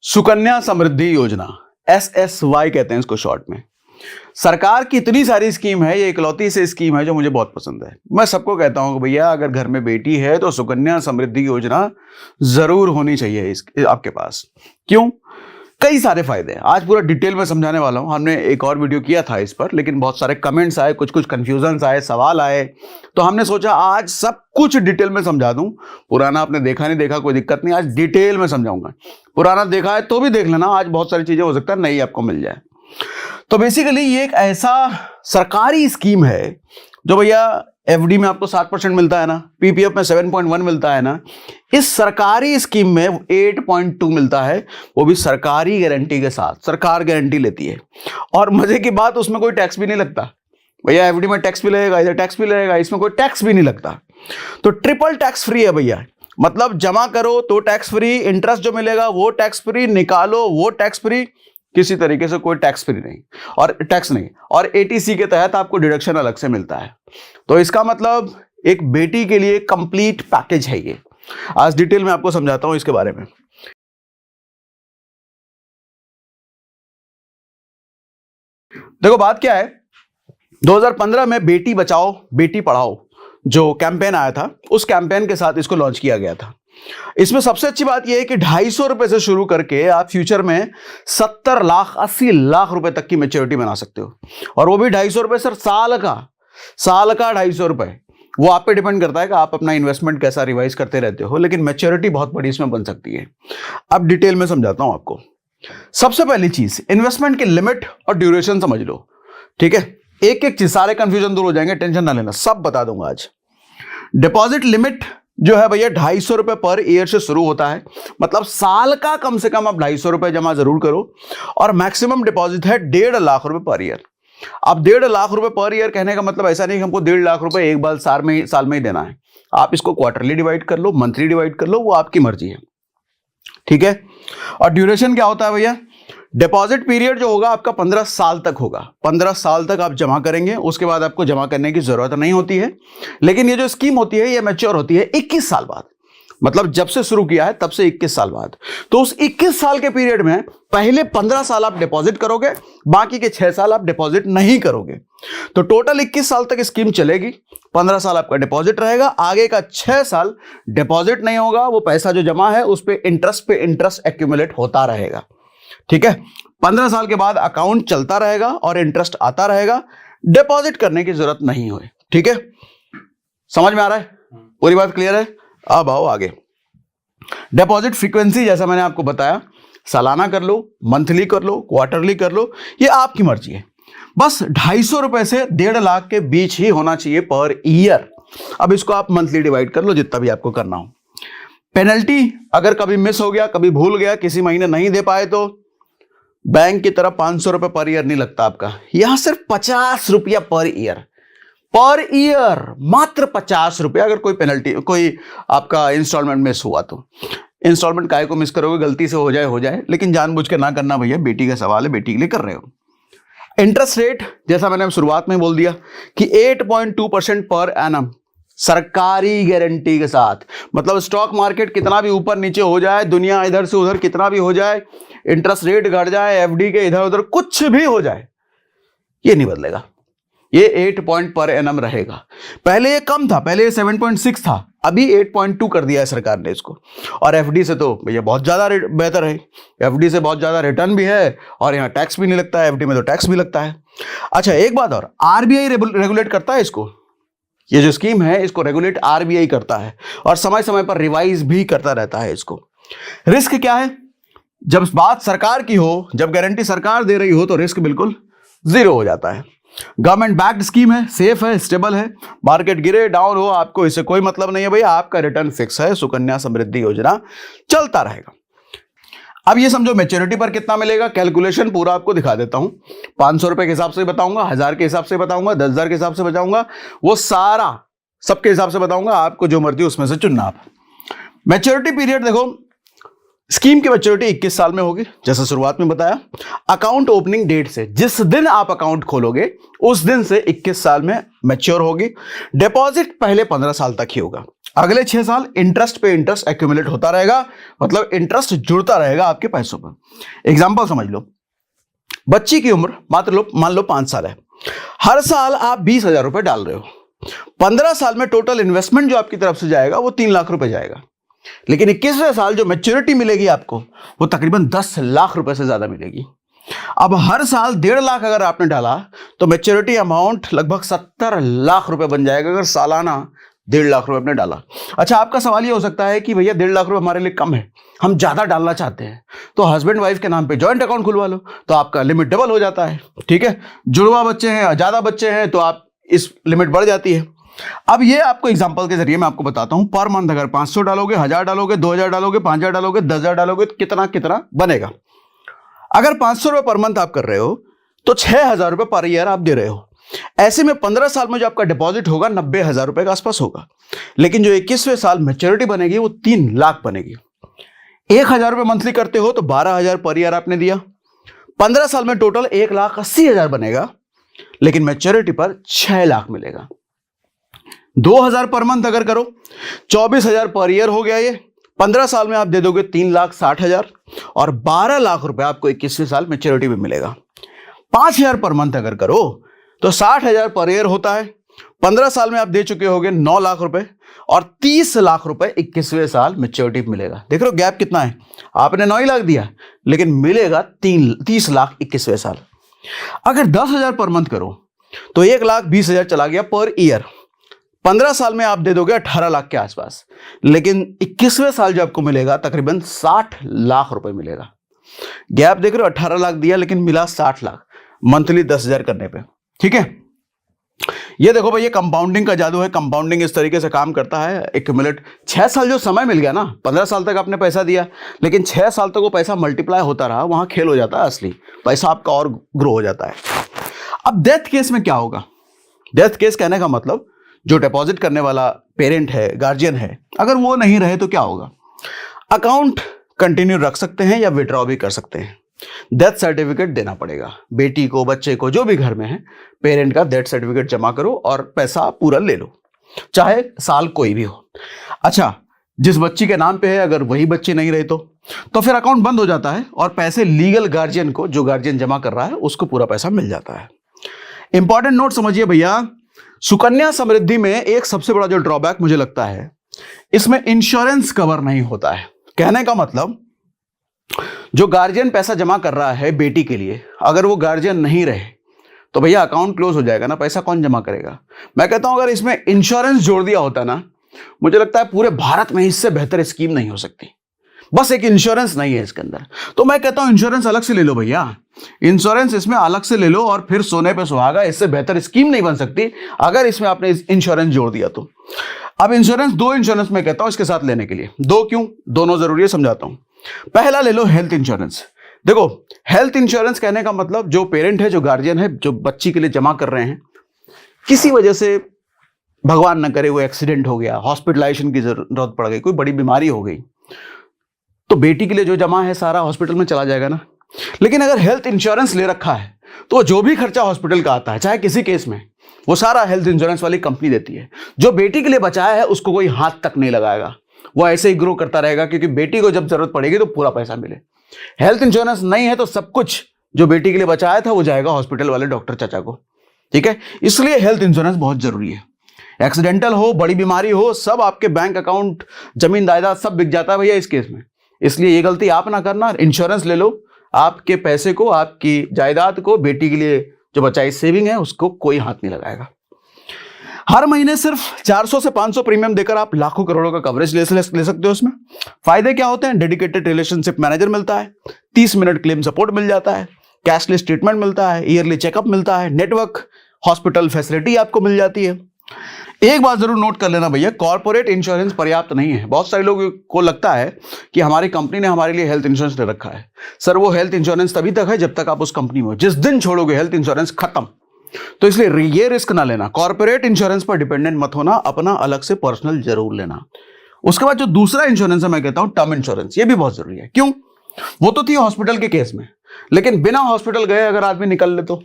सुकन्या समृद्धि योजना, SSY कहते हैं इसको शॉर्ट में। सरकार की इतनी सारी स्कीम है, ये इकलौती से स्कीम है जो मुझे बहुत पसंद है। मैं सबको कहता हूं कि भैया अगर घर में बेटी है तो सुकन्या समृद्धि योजना जरूर होनी चाहिए आपके पास। क्यों? कई सारे फायदे हैं, आज पूरा डिटेल में समझाने वाला हूं। हमने एक और वीडियो किया था इस पर, लेकिन बहुत सारे कमेंट्स आए, कुछ कंफ्यूजन्स आए, सवाल आए, तो हमने सोचा आज सब कुछ डिटेल में समझा दूं। पुराना आपने देखा नहीं देखा कोई दिक्कत नहीं, आज डिटेल में समझाऊंगा। पुराना देखा है तो भी देख लेना, आज बहुत सारी चीजें हो सकता है नई आपको मिल जाए। तो बेसिकली ये एक ऐसा सरकारी स्कीम है जो भैया एफडी में आपको 7% मिलता है ना, पीपीएफ में 7.1 मिलता है ना, इस सरकारी स्कीम में 8.2 मिलता है, वो भी सरकारी गारंटी के साथ। सरकार गारंटी लेती है और मजे की बात उसमें कोई टैक्स भी नहीं लगता। भैया एफडी में टैक्स भी लगेगा, इधर टैक्स भी लगेगा, इसमें कोई टैक्स भी नहीं लगता। तो ट्रिपल टैक्स फ्री है भैया। मतलब जमा करो तो टैक्स फ्री, इंटरेस्ट जो मिलेगा वो टैक्स फ्री, निकालो वो टैक्स फ्री, किसी तरीके से कोई टैक्स फ्री नहीं और टैक्स नहीं। और एटीसी के तहत आपको डिडक्शन अलग से मिलता है। तो इसका मतलब एक बेटी के लिए कंप्लीट पैकेज है ये। आज डिटेल में आपको समझाता हूं इसके बारे में। देखो बात क्या है, 2015 में बेटी बचाओ बेटी पढ़ाओ जो कैंपेन आया था, उस कैंपेन के साथ इसको लॉन्च किया गया था। इसमें सबसे अच्छी बात यह है कि 250 रुपए से शुरू करके आप फ्यूचर में 70 लाख 80 लाख रुपए तक की मैच्योरिटी बना सकते हो। और वो भी 250 रुपए सर, साल का 250 रुपए। वो आप पे डिपेंड करता है कि आप अपना इन्वेस्टमेंट कैसा रिवाइज करते रहते हो, लेकिन मैच्योरिटी बहुत बड़ी इसमें बन सकती है। अब डिटेल में समझाता हूं आपको। सबसे पहली चीज, इन्वेस्टमेंट की लिमिट और ड्यूरेशन समझ लो, ठीक है। एक एक चीज, सारे कंफ्यूजन दूर हो जाएंगे, टेंशन ना लेना, सब बता दूंगा आज। डिपॉजिट लिमिट जो है भैया 250 रुपए पर ईयर से शुरू होता है। मतलब साल का कम से कम आप 250 रुपए जमा जरूर करो। और मैक्सिमम डिपॉजिट है 1.5 लाख रुपए पर ईयर। अब 1.5 लाख रुपए पर ईयर कहने का मतलब ऐसा नहीं कि हमको 1.5 लाख रुपए एक बार साल में ही देना है। आप इसको क्वार्टरली डिवाइड कर लो, मंथली डिवाइड कर लो, वो आपकी मर्जी है, ठीक है। और ड्यूरेशन क्या होता है भैया? डिपॉजिट पीरियड जो होगा आपका 15 साल तक होगा। 15 साल तक आप जमा करेंगे, उसके बाद आपको जमा करने की जरूरत नहीं होती है। लेकिन ये जो स्कीम होती है ये मैच्योर होती है 21 साल बाद। मतलब जब से शुरू किया है तब से 21 साल बाद। तो उस 21 साल के पीरियड में पहले 15 साल आप डिपॉजिट करोगे, बाकी के 6 साल आप डिपॉजिट नहीं करोगे। तो टोटल 21 साल तक स्कीम चलेगी। 15 साल आपका डिपॉजिट रहेगा, आगे का 6 साल डिपॉजिट नहीं होगा। वो पैसा जो जमा है उस पे इंटरेस्ट एक्यूमुलेट होता रहेगा, ठीक है। 15 साल के बाद अकाउंट चलता रहेगा और इंटरेस्ट आता रहेगा। डिपॉजिट करने की जरूरत नहीं होए, ठीक है। समझ में आ रहा है? पूरी बात क्लियर है? अब आओ आगे। डिपॉजिट फ्रीक्वेंसी जैसा मैंने आपको बताया, सालाना कर लो, मंथली कर लो, क्वार्टरली कर लो, ये आपकी मर्जी है। बस 250 रुपए से 1.5 लाख के बीच ही होना चाहिए पर ईयर। अब इसको आप मंथली डिवाइड कर लो, जितना भी आपको करना हो। पेनल्टी अगर कभी मिस हो गया, कभी भूल गया, किसी महीने नहीं दे पाए तो बैंक की तरफ 500 रुपए पर ईयर नहीं लगता आपका। यहां सिर्फ 50 रुपया पर ईयर, मात्र 50 रुपया। अगर कोई पेनल्टी, कोई आपका इंस्टॉलमेंट मिस हुआ तो इंस्टॉलमेंट काहे को मिस करोगे, गलती से हो जाए, लेकिन जानबूझ के ना करना भैया, बेटी का सवाल है, बेटी के लिए कर रहे हो। इंटरेस्ट रेट जैसा मैंने शुरुआत में बोल दिया कि 8.2% पर एनम, सरकारी गारंटी के साथ। मतलब स्टॉक मार्केट कितना भी ऊपर नीचे हो जाए, दुनिया इधर से उधर कितना भी हो जाए, इंटरेस्ट रेट घट जाए, एफडी के इधर उधर कुछ भी हो जाए, ये नहीं बदलेगा। ये 8 पॉइंट पर एनम रहेगा। पहले ये कम था, पहले ये 7.6 था, अभी 8.2 कर दिया है सरकार ने इसको। और एफडी से तो भैया बहुत ज्यादा बेहतर है। एफडी से बहुत ज्यादा रिटर्न भी है और यहाँ टैक्स भी नहीं लगता है, एफडी में तो टैक्स भी लगता है। अच्छा एक बात और, आरबीआई रेगुलेट करता है इसको। ये जो स्कीम है इसको रेगुलेट आरबीआई करता है और समय समय पर रिवाइज भी करता रहता है इसको। रिस्क क्या है? जब बात सरकार की हो, जब गारंटी सरकार दे रही हो तो रिस्क बिल्कुल 0 हो जाता है। गवर्नमेंट बैक्ड स्कीम है, सेफ है, स्टेबल है। मार्केट गिरे डाउन हो, आपको इससे कोई मतलब नहीं है भैया, आपका रिटर्न फिक्स है। सुकन्या समृद्धि योजना चलता रहेगा। अब ये समझो मैच्योरिटी पर कितना मिलेगा, कैलकुलेशन पूरा आपको दिखा देता हूं। 500 रुपए के हिसाब से बताऊंगा, 1000 के हिसाब से बताऊंगा, 10,000 के हिसाब से बताऊंगा, वो सारा सबके हिसाब से बताऊंगा। आपको जो मर्जी उसमें से चुनना आप। मैच्योरिटी पीरियड देखो, स्कीम की मैच्योरिटी 21 साल में होगी जैसा शुरुआत में बताया। अकाउंट ओपनिंग डेट से, जिस दिन आप अकाउंट खोलोगे उस दिन से 21 साल में मैच्योर होगी। डिपॉजिट पहले 15 साल तक ही होगा। अगले 6 साल इंटरेस्ट पे इंटरेस्ट एक्यूमुलेट होता रहेगा, मतलब इंटरेस्ट जुड़ता रहेगा आपके पैसों पर। एग्जांपल समझ लो, बच्ची की उम्र मान लो 5 साल है, हर साल आप 20,000 रुपए डाल रहे हो, 15 साल में टोटल इन्वेस्टमेंट जो आपकी तरफ से जाएगा वो 3 लाख रुपए जाएगा। लेकिन 21वें साल जो मैच्योरिटी मिलेगी आपको वो तकरीबन 10 लाख रुपए से ज्यादा मिलेगी। अब हर साल 1.5 लाख अगर आपने डाला तो मैच्योरिटी अमाउंट लगभग 70 लाख रुपए बन जाएगा, अगर सालाना 1.5 लाख रुपए आपने डाला। अच्छा, आपका सवाल ये हो सकता है कि भैया 1.5 लाख रुपए हमारे लिए कम है, हम ज्यादा डालना चाहते हैं, तो हस्बैंड वाइफ के नाम पे जॉइंट अकाउंट खुलवा लो, तो आपका लिमिट डबल हो जाता है। ठीक है, जुड़वा बच्चे हैं, ज्यादा बच्चे हैं तो आप इस लिमिट बढ़ जाती है। अब ये आपको एग्जांपल के जरिए मैं आपको बताता हूं, पर मंथ अगर 500 डालोगे, 1000 डालोगे, 2000 डालोगे, 5000 डालोगे, 10,000 डालोगे, कितना कितना बनेगा। अगर 500 रुपए पर मंथ आप कर रहे हो तो 6,000 रुपए पर ईयर आप दे रहे हो। ऐसे में 15 साल में जो आपका डिपॉजिट होगा 90,000 रुपए के आसपास होगा। लेकिन जो 21वें साल मैच्योरिटी बनेगी वो 3 लाख बनेगी। 1,000 रुपए मंथली करते हो तो 12,000 पर ईयर आपने दिया, 15 साल में टोटल 1,80,000 बनेगा, लेकिन मैच्योरिटी पर 6 लाख मिलेगा। 2,000 पर मंथ अगर करो 24,000 पर ईयर हो गया ये, 15 साल में आप दे दोगे 3,60,000 और 12 लाख रुपए आपको 21वें साल मैच्योरिटी में मिलेगा। 5,000 पर मंथ अगर करो तो 60,000 पर ईयर होता है, 15 साल में आप दे चुके होगे 9 लाख रुपए और 30 लाख रुपए 21वें साल मैच्योरिटी मिलेगा। देख रहे हो गैप कितना है, आपने 9 लाख दिया लेकिन मिलेगा 30 लाख 21वें साल। अगर 10,000 पर मंथ करो तो 1,20,000 चला गया पर ईयर, 15 साल में आप दे दोगे 18 लाख के आसपास, लेकिन 21वें साल जो आपको मिलेगा तकरीबन 60 लाख रुपए मिलेगा। गैप देख रहे हो, 18 लाख दिया लेकिन मिला 60 लाख मंथली 10,000 करने पे। ठीक है, ये देखो भाई, ये कंपाउंडिंग का जादू है। कंपाउंडिंग इस तरीके से काम करता है, एक्यूमुलेट 6 साल जो समय मिल गया ना, 15 साल तक आपने पैसा दिया लेकिन 6 साल तक वो पैसा मल्टीप्लाई होता रहा, वहां खेल हो जाता है असली पैसा आपका और ग्रो हो जाता है। अब डेथ केस में क्या होगा? डेथ केस कहने का मतलब जो डिपॉजिट करने वाला पेरेंट है, गार्जियन है, अगर वो नहीं रहे तो क्या होगा? अकाउंट कंटिन्यू रख सकते हैं या विड्रॉ भी कर सकते हैं। डेथ सर्टिफिकेट देना पड़ेगा बेटी को, बच्चे को, जो भी घर में है, पेरेंट का डेथ सर्टिफिकेट जमा करो और पैसा पूरा ले लो, चाहे साल कोई भी हो। अच्छा, जिस बच्ची के नाम पे है अगर वही बच्ची नहीं रही तो फिर अकाउंट बंद हो जाता है और पैसे लीगल गार्जियन को, जो गार्जियन जमा कर रहा है, उसको पूरा पैसा मिल जाता है। इंपॉर्टेंट नोट समझिए भैया, सुकन्या समृद्धि में एक सबसे बड़ा जो ड्रॉबैक मुझे लगता है, इसमें इंश्योरेंस कवर नहीं होता है। कहने का मतलब जो गार्जियन पैसा जमा कर रहा है बेटी के लिए, अगर वो गार्जियन नहीं रहे तो भैया अकाउंट क्लोज हो जाएगा ना, पैसा कौन जमा करेगा? मैं कहता हूं अगर इसमें इंश्योरेंस जोड़ दिया होता ना, मुझे लगता है पूरे भारत में इससे बेहतर स्कीम नहीं हो सकती। बस एक इंश्योरेंस नहीं है इसके अंदर, तो मैं कहता हूं इंश्योरेंस अलग से ले लो भैया, इंश्योरेंस इसमें अलग से ले लो और फिर सोने पे सुहागा। इससे बेहतर स्कीम नहीं बन सकती अगर इसमें आपने इंश्योरेंस जोड़ दिया तो। अब इंश्योरेंस, 2 इंश्योरेंस मैं कहता हूं इसके साथ लेने के लिए। 2 क्यों? दोनों जरूरी है, समझाता हूं। पहला ले लो हेल्थ इंश्योरेंस। देखो, हेल्थ इंश्योरेंस कहने का मतलब जो पेरेंट है, जो गार्जियन है, जो बच्ची के लिए जमा कर रहे हैं, किसी वजह से भगवान न करे वो एक्सीडेंट हो गया, हॉस्पिटलाइजेशन की जरूरत पड़ गई, कोई बड़ी बीमारी हो गई, तो बेटी के लिए जो जमा है सारा हॉस्पिटल में चला जाएगा ना। लेकिन अगर हेल्थ इंश्योरेंस ले रखा है तो जो भी खर्चा हॉस्पिटल का आता है, चाहे किसी केस में, वो सारा हेल्थ इंश्योरेंस वाली कंपनी देती है। जो बेटी के लिए बचाया है उसको कोई हाथ तक नहीं लगाएगा, वो ऐसे ही ग्रो करता रहेगा, क्योंकि बेटी को जब जरूरत पड़ेगी तो पूरा पैसा मिले। हेल्थ इंश्योरेंस नहीं है तो सब कुछ जो बेटी के लिए बचाया था वो जाएगा हॉस्पिटल वाले डॉक्टर चाचा को। ठीक है, इसलिए हेल्थ इंश्योरेंस बहुत जरूरी है। एक्सीडेंटल हो, बड़ी बीमारी हो, सब आपके बैंक अकाउंट, जमीन जायदाद सब बिक जाता है भैया इस केस में। इसलिए ये गलती आप ना करना, इंश्योरेंस ले लो, आपके पैसे को, आपकी जायदाद को, बेटी के लिए जो बचाई सेविंग है उसको कोई हाथ नहीं लगाएगा। हर महीने सिर्फ 400 से 500 प्रीमियम देकर आप लाखों करोड़ों का कवरेज ले सकते हो। उसमें फायदे क्या होते हैं? डेडिकेटेड रिलेशनशिप मैनेजर मिलता है, 30 मिनट क्लेम सपोर्ट मिल जाता है, कैशलेस ट्रीटमेंट मिलता है, ईयरली चेकअप मिलता है, नेटवर्क हॉस्पिटल फैसिलिटी आपको मिल जाती है। एक बात जरूर नोट कर लेना भैया, कॉर्पोरेट इंश्योरेंस पर्याप्त नहीं है। बहुत सारे लोगों को लगता है कि हमारी कंपनी ने हमारे लिए हेल्थ इंश्योरेंस ले रखा है। सर, वो हेल्थ इंश्योरेंस तभी तक है जब तक आप उस कंपनी में हो, जिस दिन छोड़ोगे हेल्थ इंश्योरेंस खत्म। तो इसलिए ये रिस्क ना लेना, कॉर्पोरेट इंश्योरेंस पर डिपेंडेंट मत होना, अपना अलग से पर्सनल जरूर लेना। उसके बाद जो दूसरा इंश्योरेंस है मैं कहता हूं टर्म इंश्योरेंस, ये भी बहुत जरूरी है। क्यों? वो तो थी हॉस्पिटल के केस में, लेकिन बिना हॉस्पिटल गए अगर आदमी निकल ले तो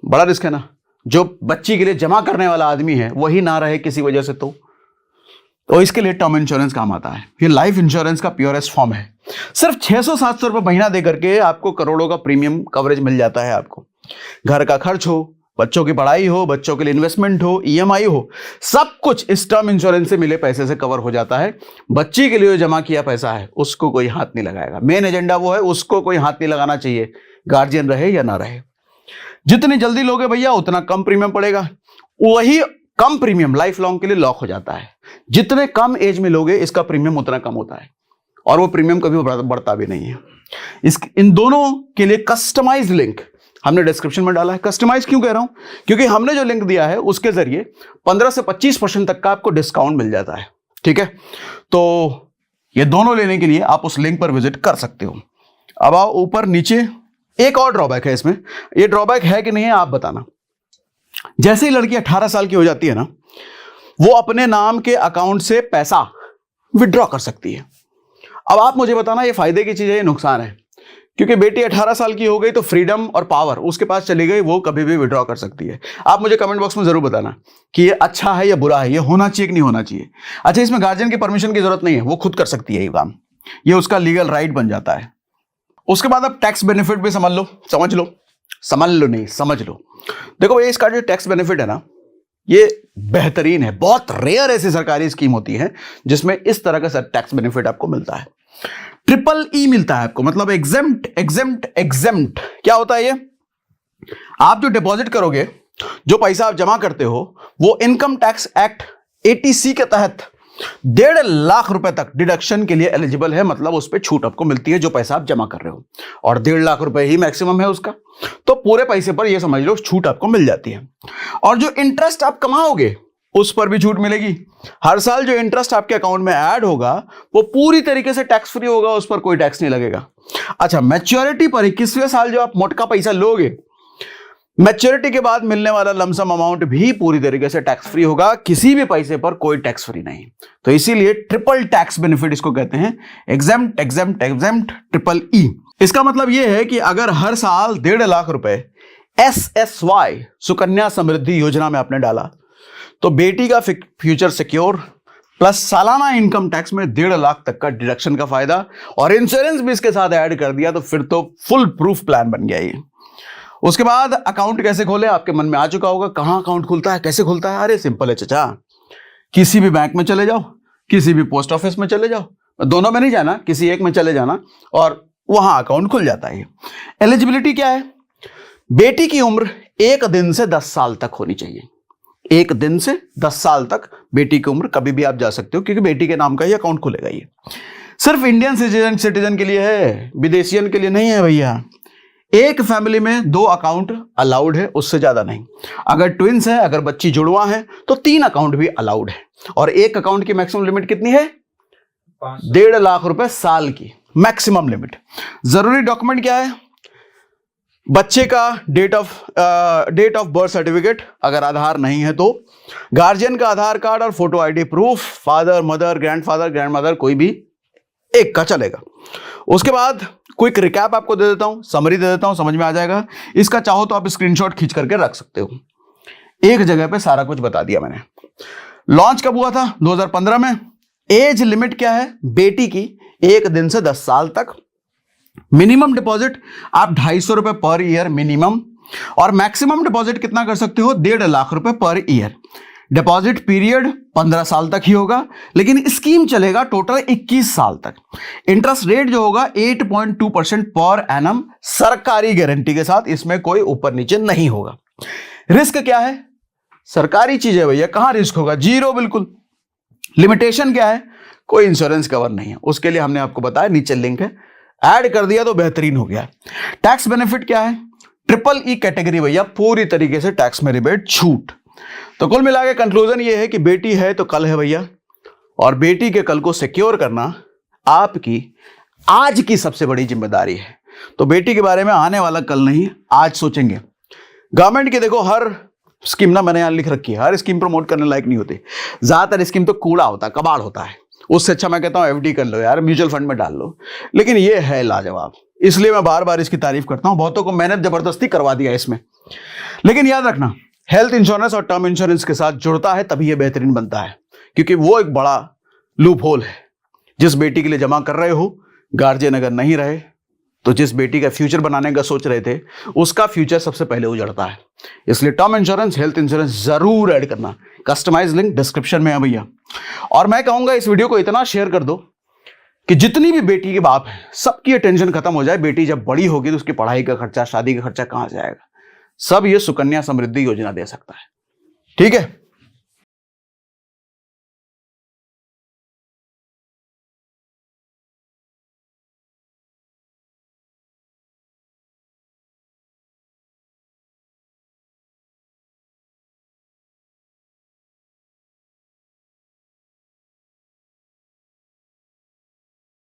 बड़ा रिस्क है ना। जो बच्ची के लिए जमा करने वाला आदमी है वही ना रहे किसी वजह से, तो तो इसके लिए टर्म इंश्योरेंस काम आता है। ये लाइफ इंश्योरेंस का प्योरेस्ट फॉर्म है। सिर्फ 600-700 रुपये महीना दे करके आपको करोड़ों का प्रीमियम कवरेज मिल जाता है। आपको घर का खर्च हो, बच्चों की पढ़ाई हो, बच्चों के लिए इन्वेस्टमेंट हो, ईएमआई हो, सब कुछ इस टर्म इंश्योरेंस से मिले पैसे से कवर हो जाता है। बच्ची के लिए जमा किया पैसा है उसको कोई हाथ नहीं लगाएगा। मेन एजेंडा वो है, उसको कोई हाथ नहीं लगाना चाहिए, गार्जियन रहे या ना रहे। जितनी जल्दी लोगे भैया उतना कम प्रीमियम पड़ेगा। वही कम प्रीमियम लाइफ लॉन्ग के लिए लॉक हो जाता है। जितने कम एज में लोगे इसका प्रीमियम उतना कम होता है और वो प्रीमियम कभी बढ़ता भी नहीं है। इन दोनों के लिए कस्टमाइज लिंक हमने डिस्क्रिप्शन में डाला है। कस्टमाइज क्यों कह रहा हूं? क्योंकि हमने जो लिंक दिया है उसके जरिए 15 से 25% तक का आपको डिस्काउंट मिल जाता है। ठीक है, तो ये दोनों लेने के लिए आप उस लिंक पर विजिट कर सकते हो। अब आओ ऊपर नीचे, एक और ड्रॉबैक है इसमें। ये ड्रॉबैक है कि नहीं है आप बताना। जैसे ही लड़की 18 साल की हो जाती है ना, वो अपने नाम के अकाउंट से पैसा विड्रॉ कर सकती है। अब आप मुझे बताना ये फायदे की चीज है या नुकसान है? क्योंकि बेटी 18 साल की हो गई तो फ्रीडम और पावर उसके पास चली गई, वो कभी भी विड्रॉ कर सकती है। आप मुझे कमेंट बॉक्स में जरूर बताना कि ये अच्छा है या बुरा है, ये होना चाहिए कि नहीं होना चाहिए। अच्छा, इसमें गार्जियन की परमिशन की जरूरत नहीं है, वो खुद कर सकती है ये काम, ये उसका लीगल राइट बन जाता है। उसके बाद अब टैक्स बेनिफिट भी समझ लो नहीं, समझ लो। देखो ये इसका जो टैक्स बेनिफिट है ना, ये बेहतरीन है। बहुत रेयर ऐसी सरकारी स्कीम होती है जिसमें इस तरह का टैक्स बेनिफिट आपको मिलता है। ट्रिपल ई मिलता है आपको, मतलब एग्जेम्प्ट। क्या होता है ये? आप जो डिपॉजिट करोगे, जो पैसा आप जमा करते हो, वो इनकम टैक्स एक्ट 80C के तहत 1.5 लाख रुपए तक डिडक्शन के लिए एलिजिबल है। मतलब उस पर छूट आपको मिलती है जो पैसा आप जमा कर रहे हो, और 1.5 लाख रुपए ही मैक्सिमम है उसका। तो पूरे पैसे पर ये समझ लो छूट आपको मिल जाती है। और जो इंटरेस्ट आप कमाओगे उस पर भी छूट मिलेगी। हर साल जो इंटरेस्ट आपके अकाउंट में ऐड होगा वो पूरी तरीके से टैक्स फ्री होगा, उस पर कोई टैक्स नहीं लगेगा। अच्छा, मैच्योरिटी पर 21वें साल जो आप मोटका पैसा लोगे, मैच्योरिटी के बाद मिलने वाला लमसम अमाउंट भी पूरी तरीके से टैक्स फ्री होगा। किसी भी पैसे पर कोई टैक्स फ्री नहीं। तो इसीलिए ट्रिपल टैक्स बेनिफिट इसको कहते हैं, एग्जेम्प्ट ट्रिपल ई। इसका मतलब यह है कि अगर हर साल 1.5 लाख रुपए SSY सुकन्या समृद्धि योजना में आपने डाला तो बेटी का फ्यूचर सिक्योर प्लस सालाना इनकम टैक्स में 1.5 लाख तक का डिडक्शन का फायदा, और इंश्योरेंस भी इसके साथ ऐड कर दिया तो फिर तो फुल प्रूफ प्लान बन गया ये। उसके बाद अकाउंट कैसे खोले, आपके मन में आ चुका होगा। कहां अकाउंट खुलता है, कैसे खुलता है? अरे सिंपल है चाचा, किसी भी बैंक में चले जाओ, किसी भी पोस्ट ऑफिस में चले जाओ, दोनों में नहीं जाना, किसी एक में चले जाना और वहां अकाउंट खुल जाता है। एलिजिबिलिटी क्या है? बेटी की उम्र 1 दिन से 10 साल तक होनी चाहिए। 1 दिन से 10 साल तक बेटी की उम्र, कभी भी आप जा सकते हो, क्योंकि बेटी के नाम का ही अकाउंट खुलेगा। ये सिर्फ इंडियन सिटीजन के लिए है, विदेशियन के लिए नहीं है भैया। एक फैमिली में 2 अकाउंट अलाउड है, उससे ज्यादा नहीं। अगर ट्विंस है, अगर बच्ची जुड़वा है तो 3 अकाउंट भी अलाउड है। और एक अकाउंट की मैक्सिमम लिमिट कितनी है? 1.5 लाख रुपए साल की मैक्सिमम लिमिट। जरूरी डॉक्यूमेंट क्या है? बच्चे का डेट ऑफ बर्थ सर्टिफिकेट, अगर आधार नहीं है तो गार्जियन का आधार कार्ड और photo ID proof, father mother grandfather grandmother कोई भी एक का चलेगा। उसके बाद क्विक रिकैप आपको दे देता हूं, समरी दे देता हूं, समझ में आ जाएगा। इसका चाहो तो आप स्क्रीनशॉट खींच करके रख सकते हो। एक जगह पे सारा कुछ बता दिया मैंने। लॉन्च कब हुआ था? 2015 में। एज लिमिट क्या है बेटी की? 1 दिन से 10 साल तक। मिनिमम डिपॉजिट आप 250 रुपए पर ईयर मिनिमम, और मैक्सिमम डिपॉजिट कितना कर सकते हो? 1.5 लाख रुपए पर ईयर। डिपॉजिट पीरियड 15 साल तक ही होगा, लेकिन स्कीम चलेगा टोटल 21 साल तक। इंटरेस्ट रेट जो होगा 8.2% पर एनम, सरकारी गारंटी के साथ, इसमें कोई ऊपर नीचे नहीं होगा। रिस्क क्या है? सरकारी चीज है भैया, कहां रिस्क होगा? 0 बिल्कुल। लिमिटेशन क्या है? कोई इंश्योरेंस कवर नहीं है। उसके लिए हमने आपको बताया, नीचे लिंक है, ऐड कर दिया तो बेहतरीन हो गया। टैक्स बेनिफिट क्या है? ट्रिपल ई कैटेगरी भैया, पूरी तरीके से टैक्स में रिबेट छूट। तो कुल मिला के कंक्लूजन ये है कि बेटी है तो कल है भैया, और बेटी के कल को सिक्योर करना आपकी आज की सबसे बड़ी जिम्मेदारी है। तो बेटी के बारे में आने वाला कल नहीं, आज सोचेंगे। गवर्नमेंट की देखो हर स्कीम ना मैंने यहां लिख रखी है, हर स्कीम प्रमोट करने लायक नहीं होती। ज्यादातर स्कीम तो कूड़ा होता है, कबाड़ होता है। उससे अच्छा मैं कहता हूं एफडी कर लो यार, म्यूचुअल फंड में डाल लो। लेकिन ये है लाजवाब, इसलिए मैं बार बार इसकी तारीफ करता हूं। बहुतों को मेहनत जबरदस्ती करवा दिया इसमें। लेकिन याद रखना, हेल्थ इंश्योरेंस और टर्म इंश्योरेंस के साथ जुड़ता है तभी यह बेहतरीन बनता है, क्योंकि वो एक बड़ा लूप होल है। जिस बेटी के लिए जमा कर रहे हो, गार्जियन अगर नहीं रहे तो जिस बेटी का फ्यूचर बनाने का सोच रहे थे उसका फ्यूचर सबसे पहले उजड़ता है। इसलिए टर्म इंश्योरेंस, हेल्थ इंश्योरेंस जरूर ऐड करना। कस्टमाइज लिंक डिस्क्रिप्शन में है भैया। और मैं कहूंगा इस वीडियो को इतना शेयर कर दो कि जितनी भी बेटी के बाप है सबकी टेंशन खत्म हो जाए। बेटी जब बड़ी होगी तो उसकी पढ़ाई का खर्चा, शादी का खर्चा कहां से आएगा? सब ये सुकन्या समृद्धि योजना दे सकता है। ठीक है।